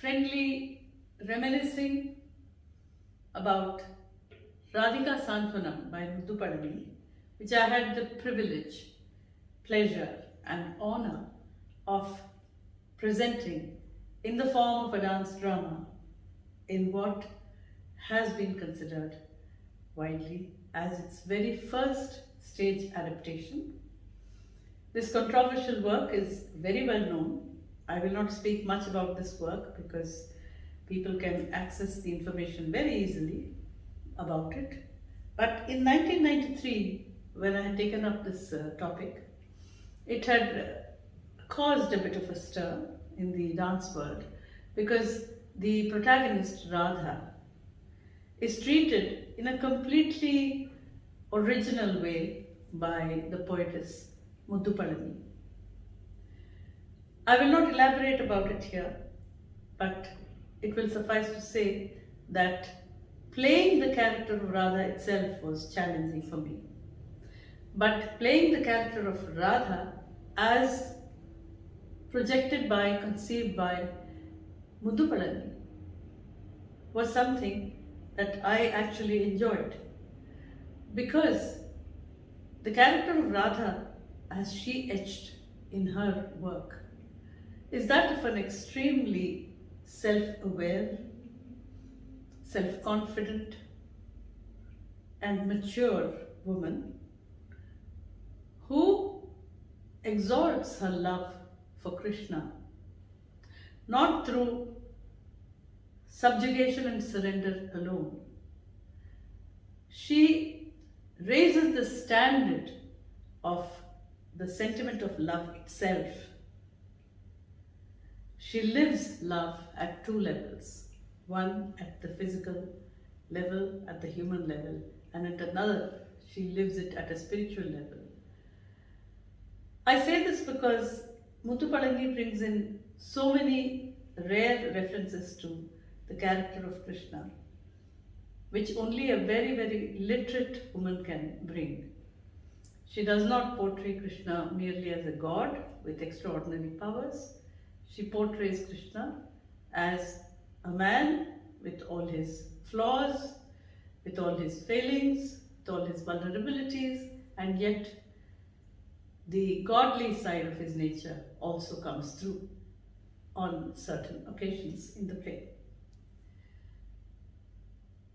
friendly reminiscing about Radhika Saanthwanam by Muddu, which I had the privilege, pleasure and honor of presenting in the form of a dance drama in what has been considered widely as its very first stage adaptation. This controversial work is very well known. I will not speak much about this work because people can access the information very easily about it. But in 1993, when I had taken up this topic, it had caused a bit of a stir in the dance world because the protagonist Radha is treated in a completely original way by the poetess Muddu. I will not elaborate about it here, but it will suffice to say that playing the character of Radha itself was challenging for me. But playing the character of Radha as projected by, conceived by Muddu was something that I actually enjoyed. Because the character of Radha, as she etched in her work, is that of an extremely self-aware, self-confident and mature woman who exalts her love for Krishna, not through subjugation and surrender alone. She raises the standard of the sentiment of love itself. She lives love at two levels, one at the physical level, at the human level, and at another, she lives it at a spiritual level. I say this because Muddu brings in so many rare references to the character of Krishna, which only a very, very literate woman can bring. She does not portray Krishna merely as a god with extraordinary powers. She portrays Krishna as a man with all his flaws, with all his failings, with all his vulnerabilities, and yet the godly side of his nature also comes through on certain occasions in the play.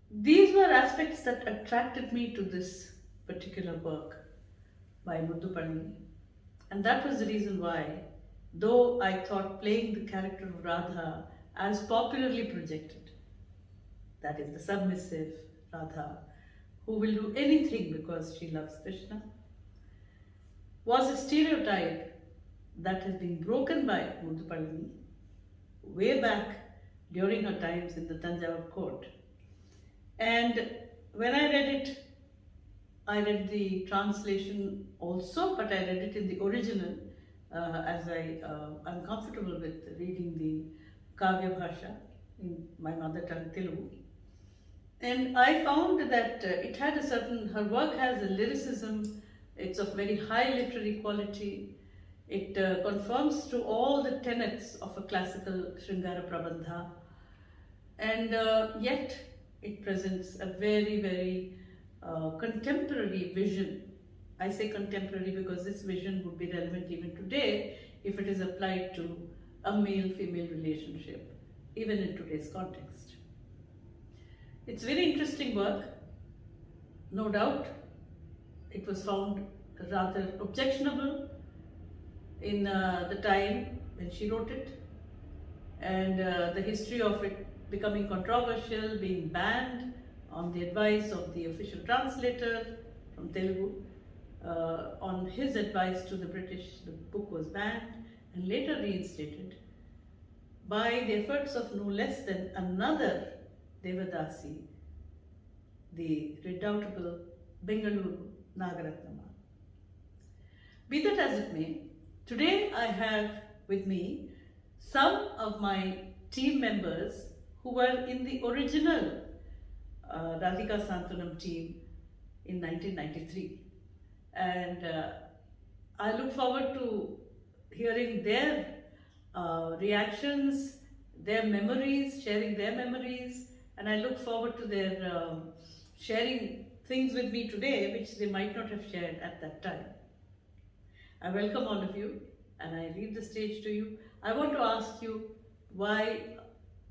These were aspects that attracted me to this particular work by Muddu, and that was the reason why, though I thought playing the character of Radha as popularly projected, that is the submissive Radha, who will do anything because she loves Krishna, was a stereotype that has been broken by Muddu way back during her times in the Tanjavur court. And when I read it, I read the translation also, but I read it in the original as I'm comfortable with reading the Kavya Bhasha in my mother tongue Telugu. And I found that it had a certain, her work has a lyricism, it's of very high literary quality, it conforms to all the tenets of a classical Sringara Prabandha, and yet it presents a very, very contemporary vision. I say contemporary because this vision would be relevant even today if it is applied to a male-female relationship, even in today's context. It's very interesting work, no doubt. It was found rather objectionable in the time when she wrote it, and the history of it becoming controversial, being banned on the advice of the official translator from Telugu. On his advice to the British, the book was banned and later reinstated by the efforts of no less than another Devadasi, the redoubtable Bengaluru Nagaratnama. Be that as it may, today I have with me some of my team members who were in the original Radhika Saanthwanam team in 1993. And I look forward to hearing their reactions, their memories, sharing their memories, and I look forward to their sharing things with me today which they might not have shared at that time. I welcome all of you and I leave the stage to you. I want to ask you why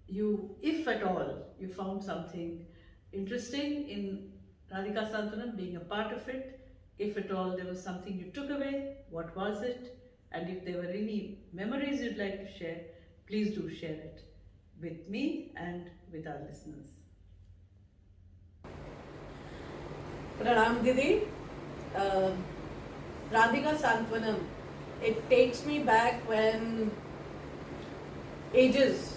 you, if at all, you found something interesting in Radhika Saanthwanam, being a part of it. If at all there was something you took away, what was it? And if there were any memories you'd like to share, please do share it with me and with our listeners. Pranam Didi. Radhika Saanthwanam. It takes me back when ages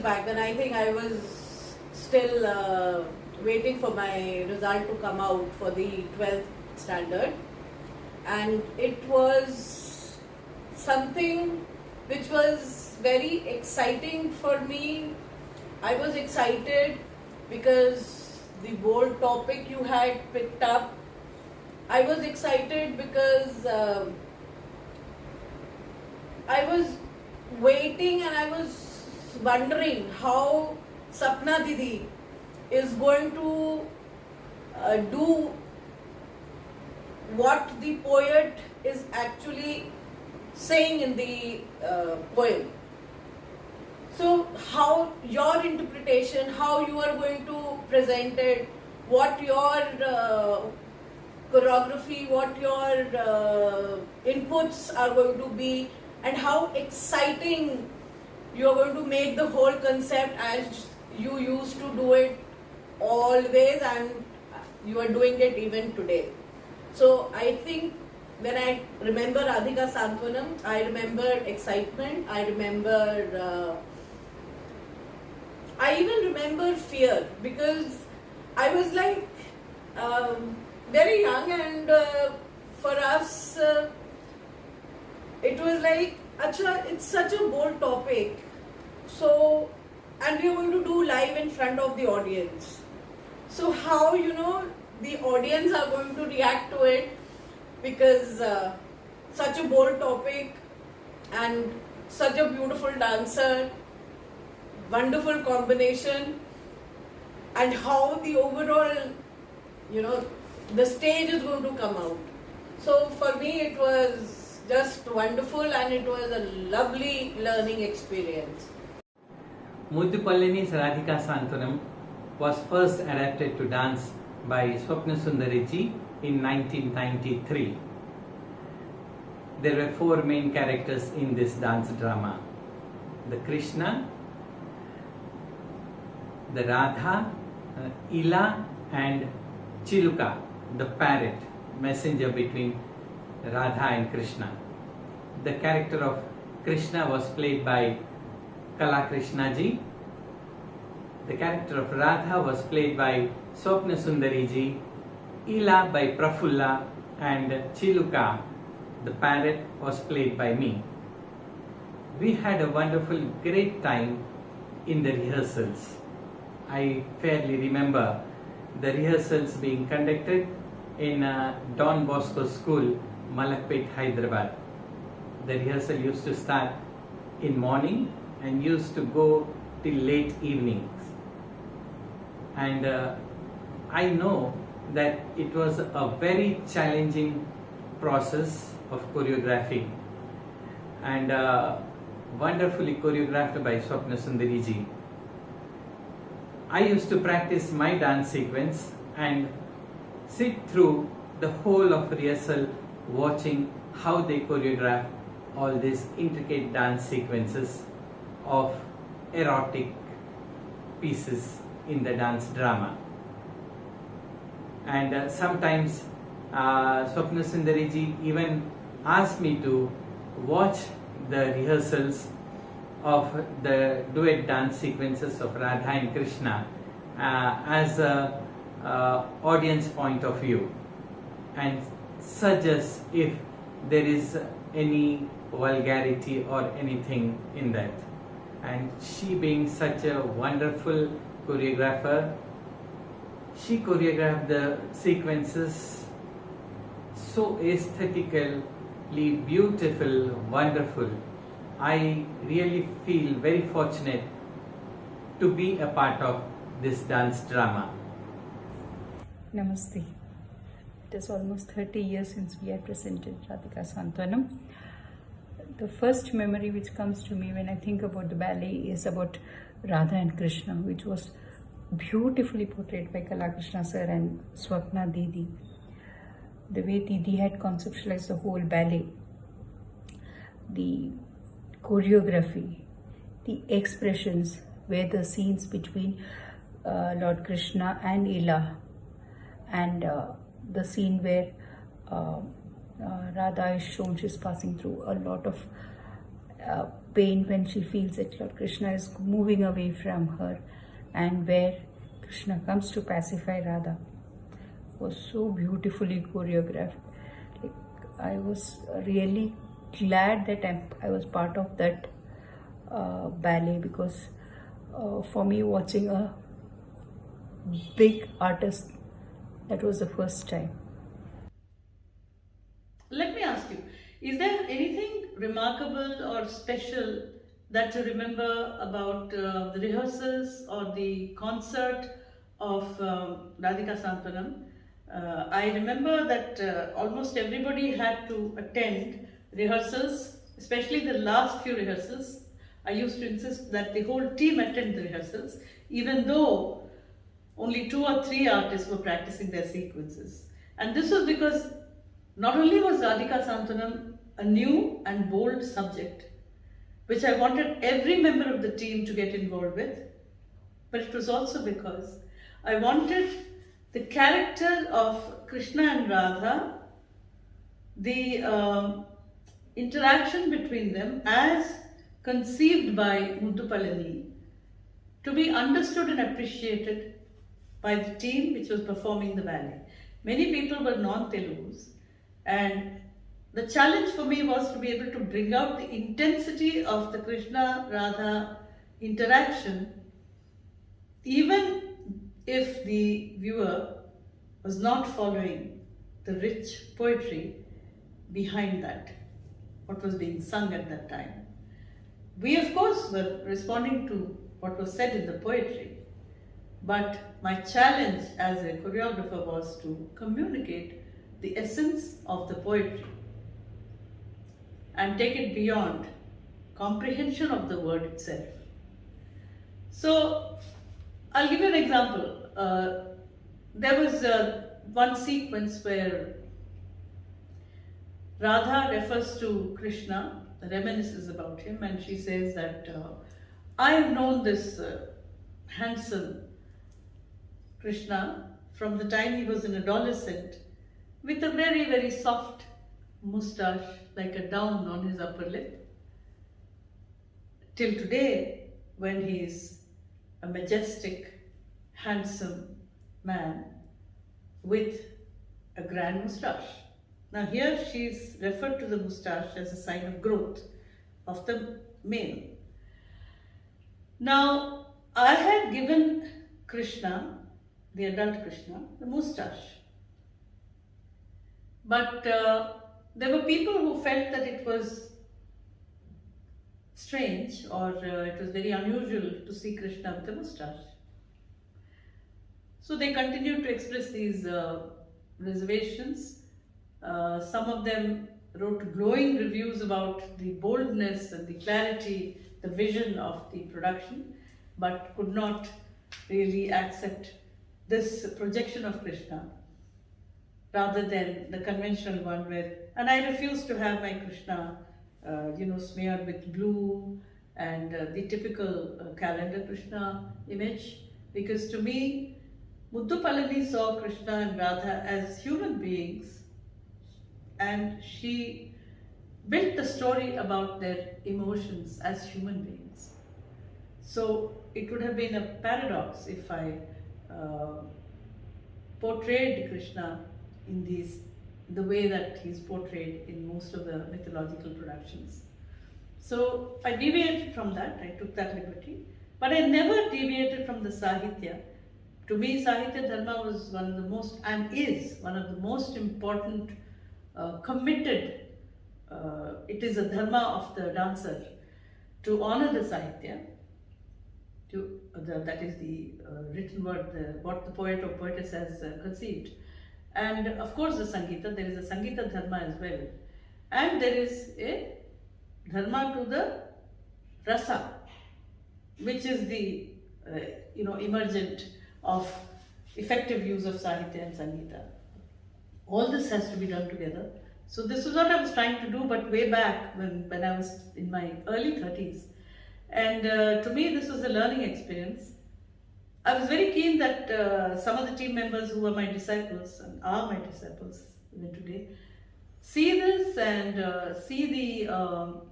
back, when I think I was still waiting for my result to come out for the 12th standard, and it was something which was very exciting for me. I was excited because the bold topic you had picked up. I was excited because I was waiting and I was wondering how Sapna Didi is going to do what the poet is actually saying in the poem. So how your interpretation, how you are going to present it, what your choreography, what your inputs are going to be, and how exciting you are going to make the whole concept as you used to do it always, and you are doing it even today. So I think when I remember Radhika Saanthwanam, I remember excitement, I even remember fear, because I was like very young, and for us it was like, Acha, it's such a bold topic. So, and we are going to do live in front of the audience. So how, the audience are going to react to it, because such a bold topic and such a beautiful dancer, wonderful combination, and how the overall, the stage is going to come out. So for me it was just wonderful, and it was a lovely learning experience. Muddu Palani's Radhika Saanthwanam was first adapted to dance by Swapnasundari ji in 1993. There were four main characters in this dance drama: the Krishna, the Radha, Ila, and Chiluka, the parrot, messenger between Radha and Krishna. The character of Krishna was played by Kala Krishna ji. The character of Radha was played by Swapnasundari ji, Ila by Prafulla, and Chiluka, the parrot, was played by me. We had a wonderful, great time in the rehearsals. I fairly remember the rehearsals being conducted in Don Bosco School, Malakpet, Hyderabad. The rehearsal used to start in morning and used to go till late evenings. And I know that it was a very challenging process of choreography, and wonderfully choreographed by Swapnasundari ji. I used to practice my dance sequence and sit through the whole of rehearsal watching how they choreograph all these intricate dance sequences of erotic pieces in the dance drama. And sometimes Swapnasundari ji even asked me to watch the rehearsals of the duet dance sequences of Radha and Krishna as a audience point of view, and suggest if there is any vulgarity or anything in that. And she, being such a wonderful choreographer, she choreographed the sequences so aesthetically beautiful, wonderful. I really feel very fortunate to be a part of this dance drama? Namaste. It is almost 30 years since we had presented Radhika Saanthwanam. The first memory which comes to me when I think about the ballet is about Radha and Krishna, which was beautifully portrayed by Krishna sir and Swapna Didi. The way Didi had conceptualized the whole ballet, the choreography, the expressions, where the scenes between Lord Krishna and Ila, and the scene where Radha is shown she's passing through a lot of pain when she feels that Lord Krishna is moving away from her, and where Krishna comes to pacify Radha, was so beautifully choreographed. Like, I was really glad that I was part of that ballet, because for me, watching a big artist, that was the first time. Let me ask you, is there anything remarkable or special that you remember about the rehearsals or the concert of Radhika Saanthwanam? I remember that almost everybody had to attend rehearsals, especially the last few rehearsals. I used to insist that the whole team attend the rehearsals, even though only 2 or 3 artists were practicing their sequences. And this was because not only was Radhika Saanthwanam a new and bold subject, which I wanted every member of the team to get involved with, but it was also because I wanted the character of Krishna and Radha, the interaction between them as conceived by Muddu Palani, to be understood and appreciated by the team which was performing the ballet. Many people were non-Telugus, and the challenge for me was to be able to bring out the intensity of the Krishna-Radha interaction, even if the viewer was not following the rich poetry behind that, what was being sung at that time. We, of course, were responding to what was said in the poetry, but my challenge as a choreographer was to communicate the essence of the poetry and take it beyond comprehension of the word itself. So, I'll give you an example. There was one sequence where Radha refers to Krishna, reminisces about him, and she says that I have known this handsome Krishna from the time he was an adolescent, with a very, very soft moustache, like a down on his upper lip, till today, when he is a majestic, handsome man with a grand moustache. Now here she is referred to the moustache as a sign of growth of the male. Now I had given Krishna, the adult Krishna, the moustache. But there were people who felt that it was strange, or it was very unusual to see Krishna with a moustache. So they continued to express these reservations. Some of them wrote glowing reviews about the boldness and the clarity, the vision of the production, but could not really accept this projection of Krishna rather than the conventional one where, and I refused to have my Krishna smeared with blue and the typical calendar Krishna image, because to me Muddu Palani saw Krishna and Radha as human beings, and she built the story about their emotions as human beings. So it would have been a paradox if I portrayed Krishna in the way that he's portrayed in most of the mythological productions. So I deviated from that, I took that liberty, but I never deviated from the Sahitya. To me, Sahitya Dharma was one of the most, and is one of the most important, committed, it is a dharma of the dancer to honor the Sahitya. that is the written word, what the poet or poetess has conceived. And of course, the Sangeeta, there is a Sangeeta Dharma as well. And there is a Dharma to the Rasa, which is the emergent of effective use of Sahitya and Sangeeta. All this has to be done together. So this was what I was trying to do, but way back when I was in my early 30s. And to me, this was a learning experience. I was very keen that some of the team members who were my disciples and are my disciples even today see this and see the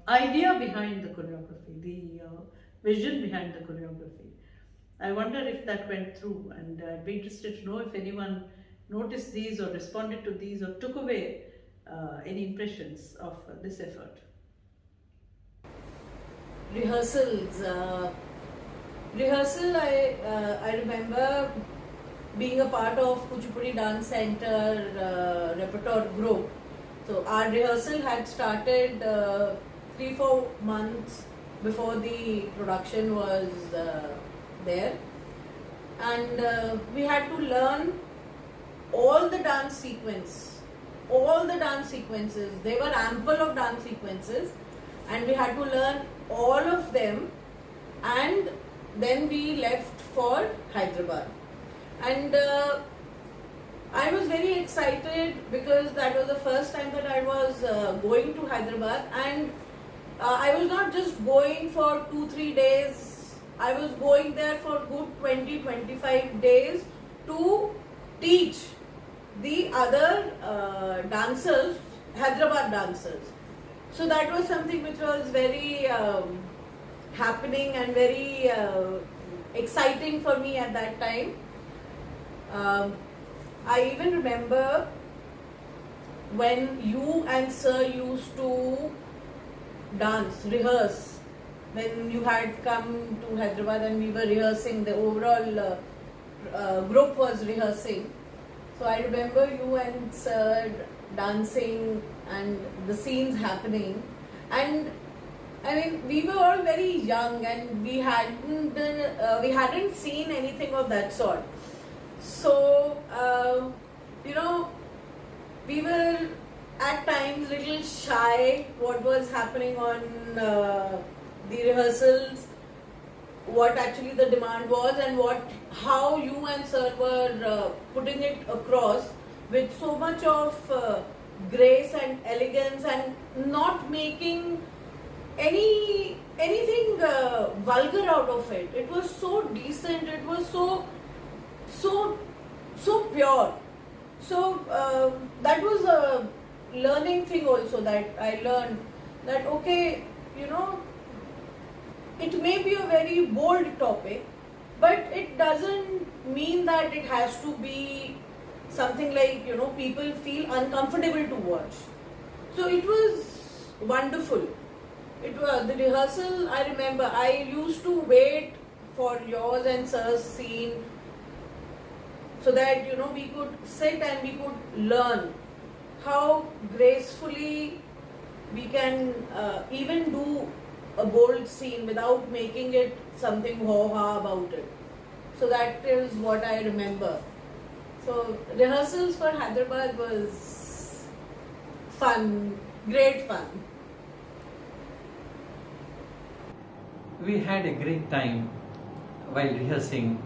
idea behind the choreography, the vision behind the choreography. I wonder if that went through, and I'd be interested to know if anyone noticed these or responded to these or took away any impressions of this effort. Rehearsals. I remember being a part of Kuchipudi Dance Center repertoire group. So our rehearsal had started 3-4 months before the production was there, and we had to learn all the dance sequences. They were ample of dance sequences, and we had to learn all of them, and then we left for Hyderabad. And I was very excited because that was the first time that I was going to Hyderabad, and I was not just going for 2-3 days. I was going there for good 20-25 days to teach the other dancers, Hyderabad dancers. So that was something which was very happening and very exciting for me at that time. I even remember when you and Sir used to rehearse, when you had come to Hyderabad and we were rehearsing, the overall group was rehearsing. So I remember you and Sir dancing and the scenes happening, and I mean we were all very young and we hadn't seen anything of that sort. So we were at times little shy what was happening on the rehearsals, what actually the demand was, and how you and Sir were putting it across with so much of grace and elegance, and not making anything vulgar out of it. It was so decent. It was so pure. So that was a learning thing also, that I learned that okay, it may be a very bold topic, but it doesn't mean that it has to be something like people feel uncomfortable to watch. So it was wonderful. It was the rehearsal. I remember I used to wait for yours and Sir's scene so that we could sit and we could learn how gracefully we can even do a bold scene without making it something ho-ha about it. So that is what I remember. So rehearsals for Hyderabad was fun, great fun. We had a great time while rehearsing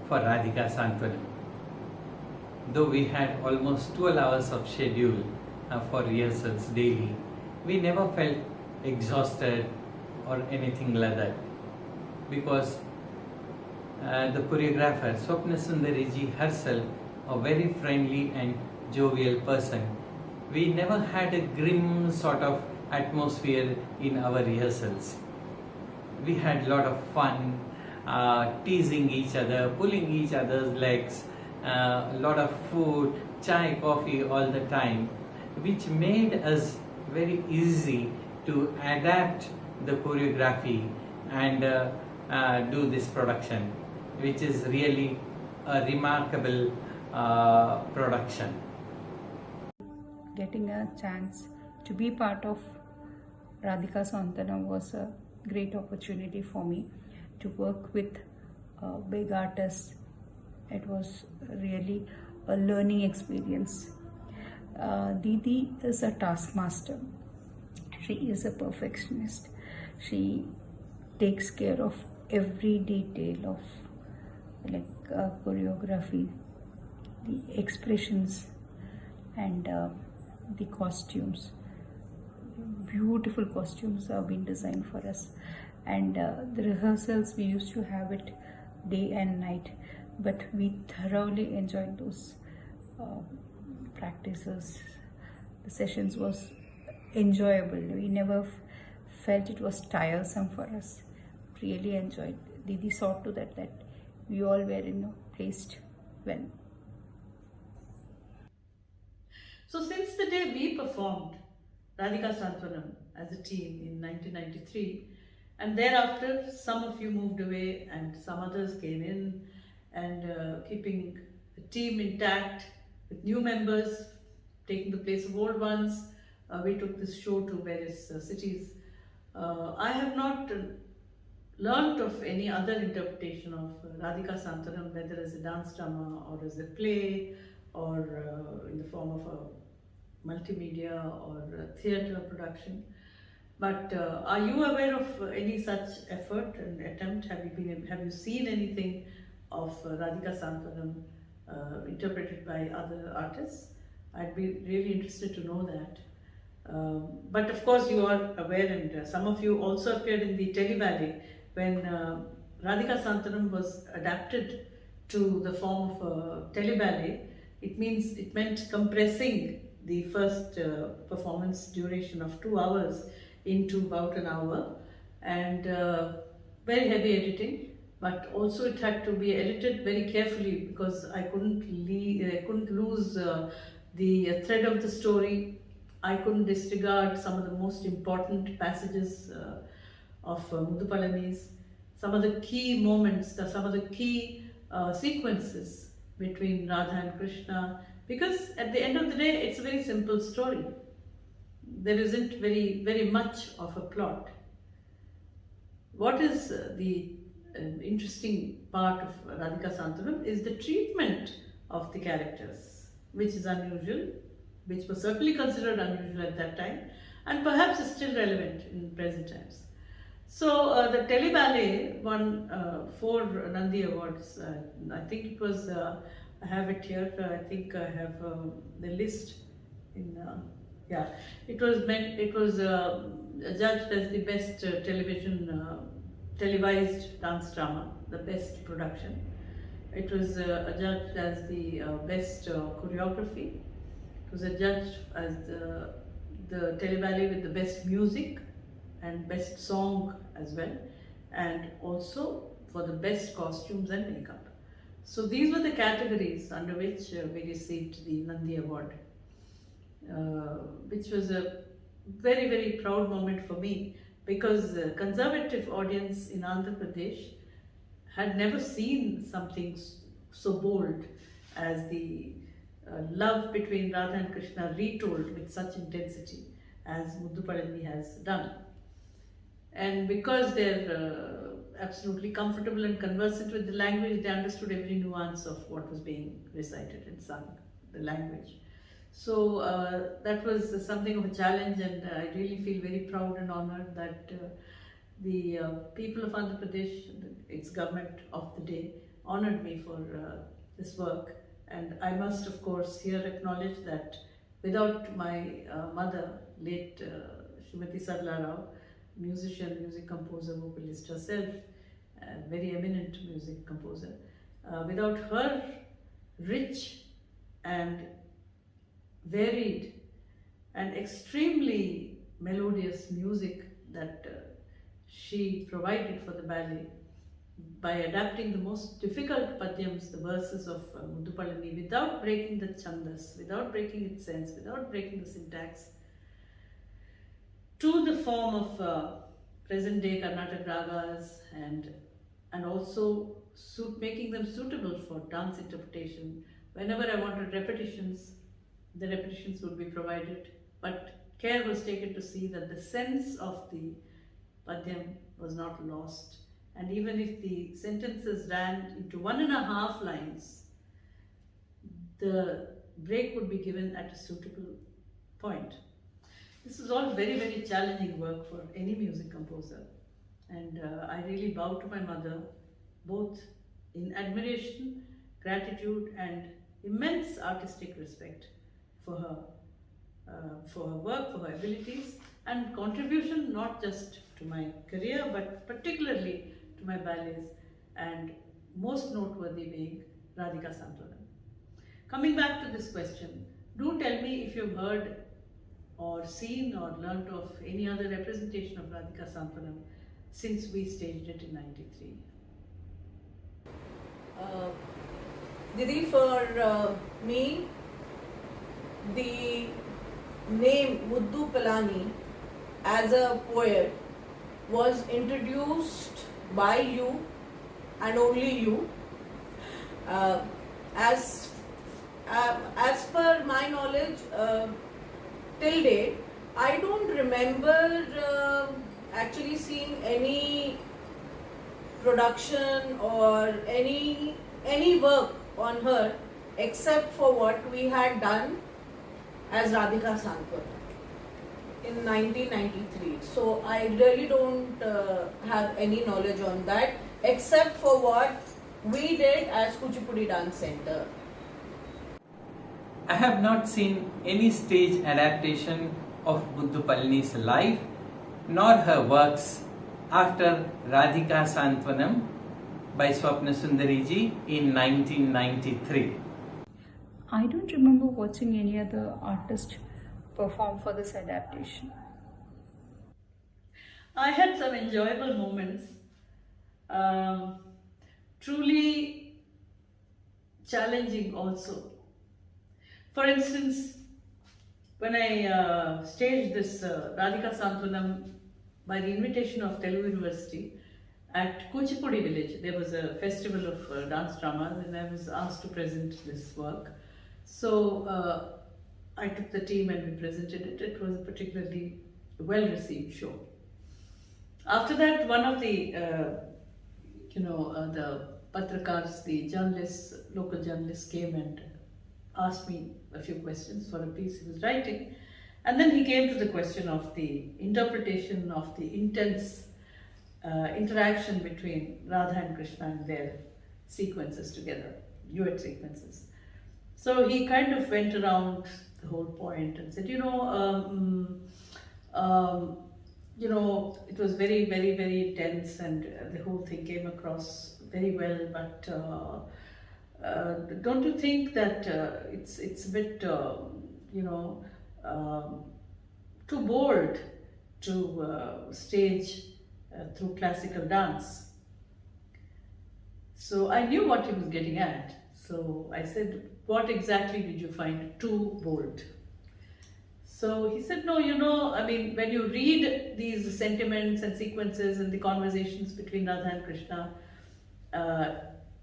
for Radhika Saanthwanam. Though we had almost 12 hours of schedule for rehearsals daily, we never felt exhausted or anything like that, because the choreographer Swapnasundari ji herself, a very friendly and jovial person. We never had a grim sort of atmosphere in our rehearsals. We had a lot of fun, teasing each other, pulling each other's legs, a lot of food, chai, coffee all the time, which made us very easy to adapt the choreography and do this production, which is really a remarkable production. Getting a chance to be part of Radhika Saanthwanam was a great opportunity for me to work with big artist. It was really a learning experience. Didi is a taskmaster. She is a perfectionist. She takes care of every detail of choreography, the expressions, and the costumes. Beautiful costumes have been designed for us, and the rehearsals we used to have it day and night, but we thoroughly enjoyed those practices. The sessions was enjoyable. We never felt it was tiresome for us. Really enjoyed. Didi saw to that we all were placed well. So since the day we performed Radhika Saanthwanam as a team in 1993, and thereafter some of you moved away and some others came in, and keeping the team intact with new members taking the place of old ones, we took this show to various cities. I have not learnt of any other interpretation of Radhika Saanthwanam, whether as a dance drama or as a play or in the form of a multimedia or a theatre production. But are you aware of any such effort and attempt? Have you seen anything of Radhika Saanthwanam interpreted by other artists? I'd be really interested to know that. But of course you are aware, and some of you also appeared in the teleballet when Radhika Saanthwanam was adapted to the form of a teleballet. It meant compressing the first performance duration of 2 hours into about an hour, and very heavy editing, but also it had to be edited very carefully because I couldn't lose the thread of the story. I couldn't disregard some of the most important passages of Muddu Palani's, some of the key moments, some of the key sequences between Radha and Krishna, because at the end of the day it's a very simple story. There isn't very much of a plot. What is the interesting part of Radhika Saanthwanam is the treatment of the characters, which is unusual, which was certainly considered unusual at that time, and perhaps is still relevant in present times. So the teleballet won 4 Nandi Awards. I think it was, I have it here, I think I have the list in, yeah, it was judged as the best televised dance drama, the best production. It was judged as the best choreography. It was judged as the teleballet with the best music and best song as well, and also for the best costumes and makeup. So these were the categories under which we received the Nandi Award, which was a very proud moment for me, because the conservative audience in Andhra Pradesh had never seen something so bold as the love between Radha and Krishna retold with such intensity as Muddu Palani has done. And because they're absolutely comfortable and conversant with the language, they understood every nuance of what was being recited and sung, the language. So that was something of a challenge, and I really feel very proud and honored that the people of Andhra Pradesh, its government of the day, honored me for this work. And I must of course here acknowledge that without my mother, late Srimati Sarla Rao, musician, music composer, vocalist herself, very eminent music composer, without her rich and varied and extremely melodious music that she provided for the ballet, by adapting the most difficult padyams, the verses of Muddu Palani, without breaking the chandas, without breaking its sense, without breaking the syntax, to the form of present day Carnatic ragas, and also making them suitable for dance interpretation. Whenever I wanted repetitions, the repetitions would be provided, but care was taken to see that the sense of the padyam was not lost, and even if the sentences ran into 1.5 lines, the break would be given at a suitable point. This is all very, very challenging work for any music composer, and I really bow to my mother, both in admiration, gratitude, and immense artistic respect for her work, for her abilities, and contribution not just to my career but particularly to my ballets, and most noteworthy being Radhika Saanthwanam. Coming back to this question, do tell me if you've heard or seen or learnt of any other representation of Radhika Saanthwanam since we staged it in '93. Didi, for me, the name Muddu Palani as a poet was introduced by you and only you. As per my knowledge, till date, I don't remember actually seeing any production or any work on her except for what we had done as Radhika Saanthwanam in 1993. So I really don't have any knowledge on that except for what we did as Kuchipudi Dance Center. I have not seen any stage adaptation of Muddu Palani's life nor her works after Radhika Saanthwanam by Swapnasundari ji in 1993. I don't remember watching any other artist perform for this adaptation. I had some enjoyable moments, truly challenging also. For instance, when I staged this Radhika Saanthwanam by the invitation of Telugu University at Kuchipudi village, there was a festival of dance dramas and I was asked to present this work. So I took the team and we presented it. It was a particularly well received show. After that, one of the the patrakars, the journalists, local journalists came and asked me a few questions for a piece he was writing, and then he came to the question of the interpretation of the intense interaction between Radha and Krishna and their sequences together, duet sequences. So he kind of went around the whole point and said, it was very, very, very tense, and the whole thing came across very well, but don't you think that it's a bit, too bold to stage through classical dance? So I knew what he was getting at. So I said, what exactly did you find too bold? So he said, no, when you read these sentiments and sequences and the conversations between Radha and Krishna,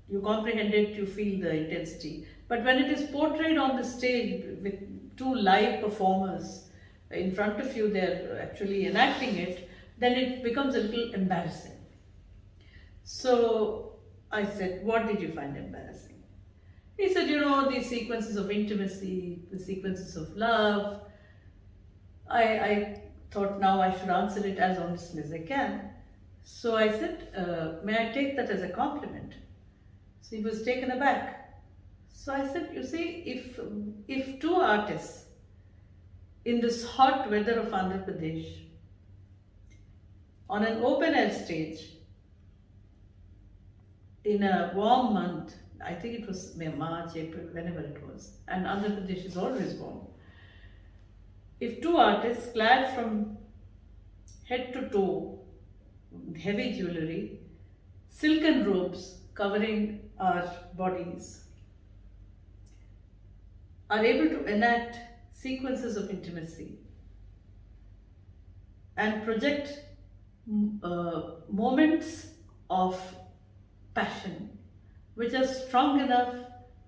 you comprehend it, you feel the intensity. But when it is portrayed on the stage with two live performers in front of you, they're actually enacting it, then it becomes a little embarrassing. So I said, what did you find embarrassing? He said, the sequences of intimacy, the sequences of love. I thought now I should answer it as honestly as I can. So I said, may I take that as a compliment? So he was taken aback. So I said, you see, if two artists in this hot weather of Andhra Pradesh, on an open air stage, in a warm month, I think it was March, April, whenever it was, and Andhra Pradesh is always warm. If two artists clad from head to toe, heavy jewelry, silken robes covering our bodies, are able to enact sequences of intimacy and project moments of passion which are strong enough,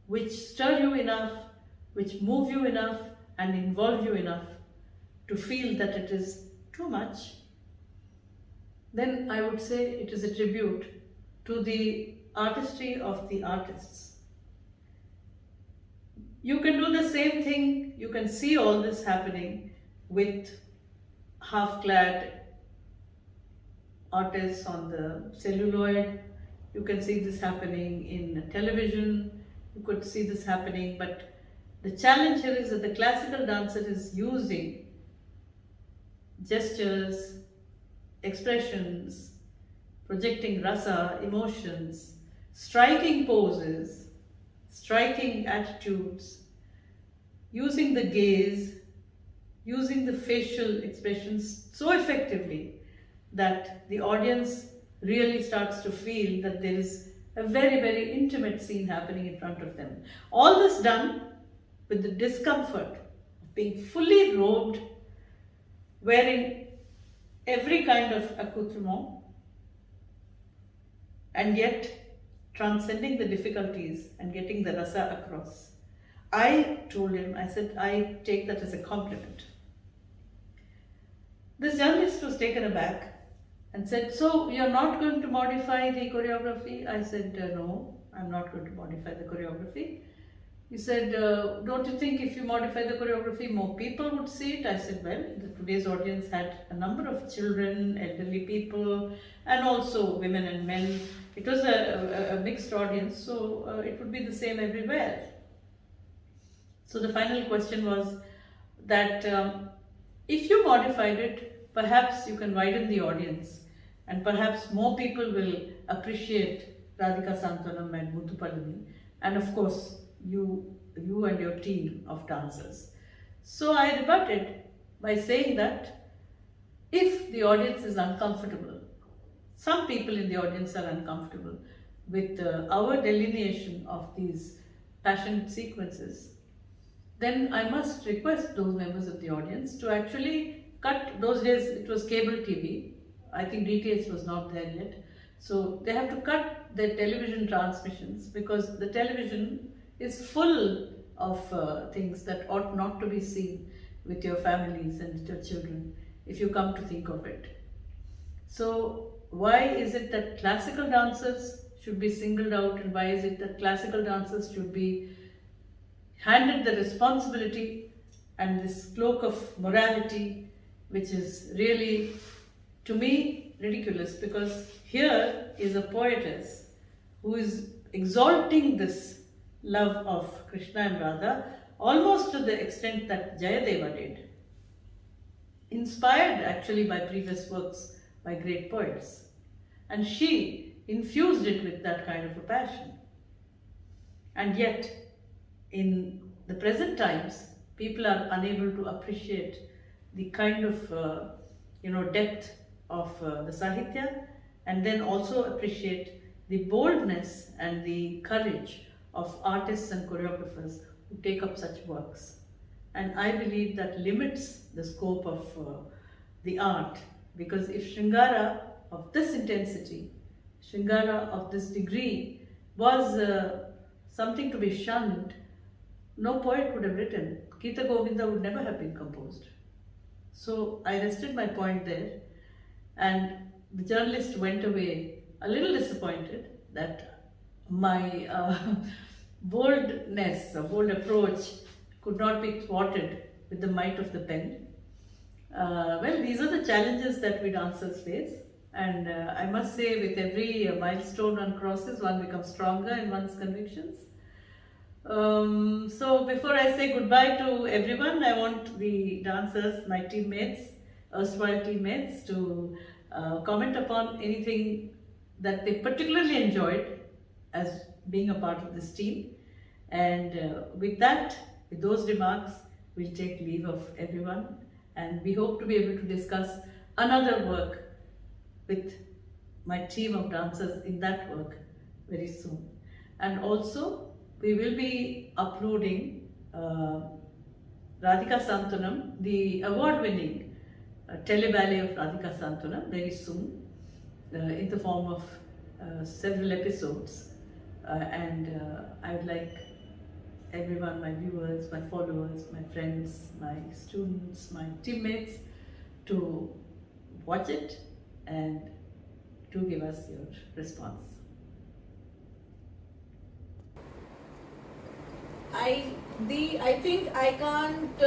which stir you enough, which move you enough and involve you enough to feel that it is too much, then I would say it is a tribute to the artistry of the artists. You can do the same thing, you can see all this happening with half-clad artists on the celluloid. You can see this happening in television, you could see this happening, but the challenge here is that the classical dancer is using gestures, expressions, projecting rasa, emotions, striking poses, striking attitudes, using the gaze, using the facial expressions so effectively that the audience really starts to feel that there is a very, very intimate scene happening in front of them. All this done with the discomfort of being fully robed, wearing every kind of accoutrement, and yet transcending the difficulties and getting the rasa across. I told him, I said, I take that as a compliment. This journalist was taken aback and said, so you're not going to modify the choreography? I said, no, I'm not going to modify the choreography. He said, don't you think if you modify the choreography, more people would see it? I said, well, today's audience had a number of children, elderly people, and also women and men. It was a mixed audience, so it would be the same everywhere. So the final question was that if you modified it, perhaps you can widen the audience, and perhaps more people will appreciate Radhika, Saanthwanam and Muddu, Palani, and of course, you and your team of dancers. So I rebutted by saying that if the audience is uncomfortable, some people in the audience are uncomfortable with our delineation of these passionate sequences, then I must request those members of the audience to actually cut. Those days it was cable TV, I think DTH was not there yet, so they have to cut their television transmissions because the television is full of things that ought not to be seen with your families and your children, if you come to think of it. So why is it that classical dancers should be singled out, and why is it that classical dancers should be handed the responsibility and this cloak of morality, which is really, to me, ridiculous, because here is a poetess who is exalting this love of Krishna and Radha almost to the extent that Jayadeva did, inspired actually by previous works by great poets, and she infused it with that kind of a passion. And yet in the present times, people are unable to appreciate the kind of depth of the Sahitya, and then also appreciate the boldness and the courage of artists and choreographers who take up such works. And I believe that limits the scope of the art, because if Shringara of this intensity, Shringara of this degree was something to be shunned, no poet would have written. Gita Govinda would never have been composed. So I rested my point there, and the journalist went away a little disappointed that my boldness, a bold approach could not be thwarted with the might of the pen. Well, these are the challenges that we dancers face, and I must say, with every milestone one crosses, one becomes stronger in one's convictions. So before I say goodbye to everyone, I want the dancers, my teammates, erstwhile teammates, to comment upon anything that they particularly enjoyed as being a part of this team. And with that, with those remarks, we'll take leave of everyone, and we hope to be able to discuss another work with my team of dancers in that work very soon. And also, we will be uploading Radhika Saanthwanam, the award-winning teleballet of Radhika Saanthwanam, very soon, in the form of several episodes. And I would like everyone, my viewers, my followers, my friends, my students, my teammates, to watch it and to give us your response. I think I can't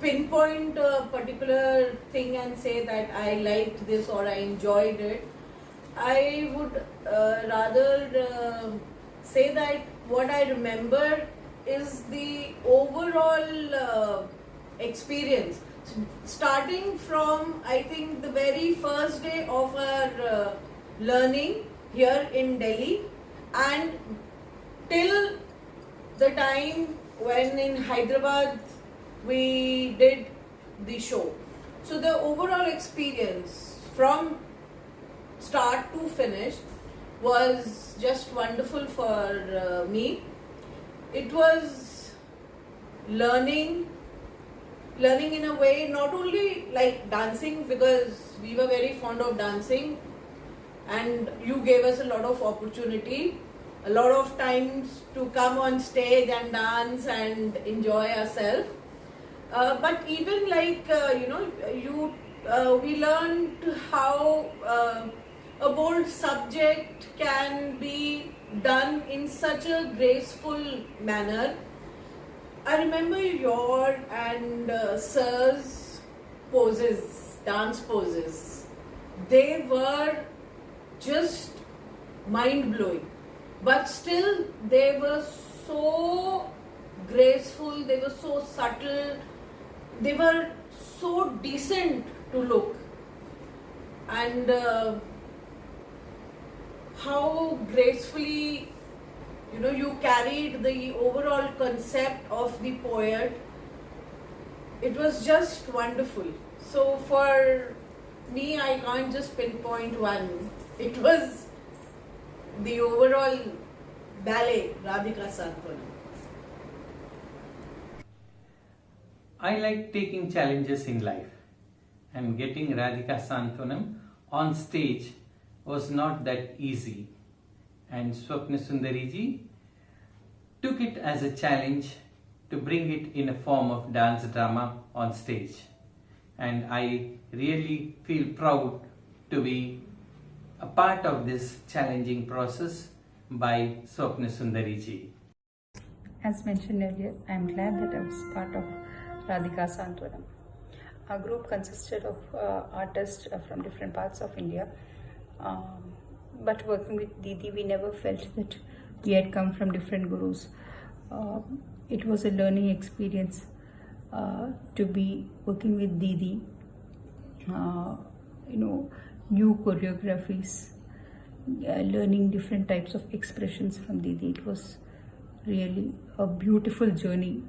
pinpoint a particular thing and say that I liked this or I enjoyed it. I would rather say that what I remember is the overall experience. Starting from, I think, the very first day of our learning here in Delhi and till the time when in Hyderabad we did the show. So the overall experience from start to finish was just wonderful for me. It was learning in a way, not only like dancing, because we were very fond of dancing and you gave us a lot of opportunity, a lot of times to come on stage and dance and enjoy ourselves. But even like we learned how a bold subject can be done in such a graceful manner. I remember your and Sir's poses, dance poses. They were just mind-blowing. But still, they were so graceful, they were so subtle, they were so decent to look. And how gracefully you carried the overall concept of the poet. It was just wonderful. So for me, I can't just pinpoint one. It was the overall ballet, Radhika Saanthwanam. I like taking challenges in life, and getting Radhika Saanthwanam on stage was not that easy. And Swapnasundari ji took it as a challenge to bring it in a form of dance drama on stage. And I really feel proud to be a part of this challenging process by Swapnasundari ji. As mentioned earlier, I am glad that I was part of Radhika Saanthwanam. Our group consisted of artists from different parts of India. But working with Didi, we never felt that we had come from different gurus. It was a learning experience to be working with Didi. New choreographies, learning different types of expressions from Didi. It was really a beautiful journey.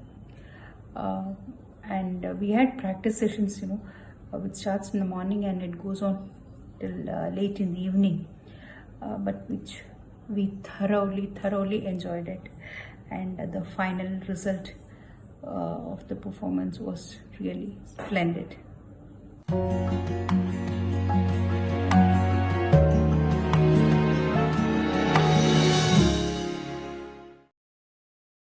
And we had practice sessions, which starts in the morning and it goes on till late in the evening. But which we thoroughly enjoyed it, and the final result of the performance was really splendid.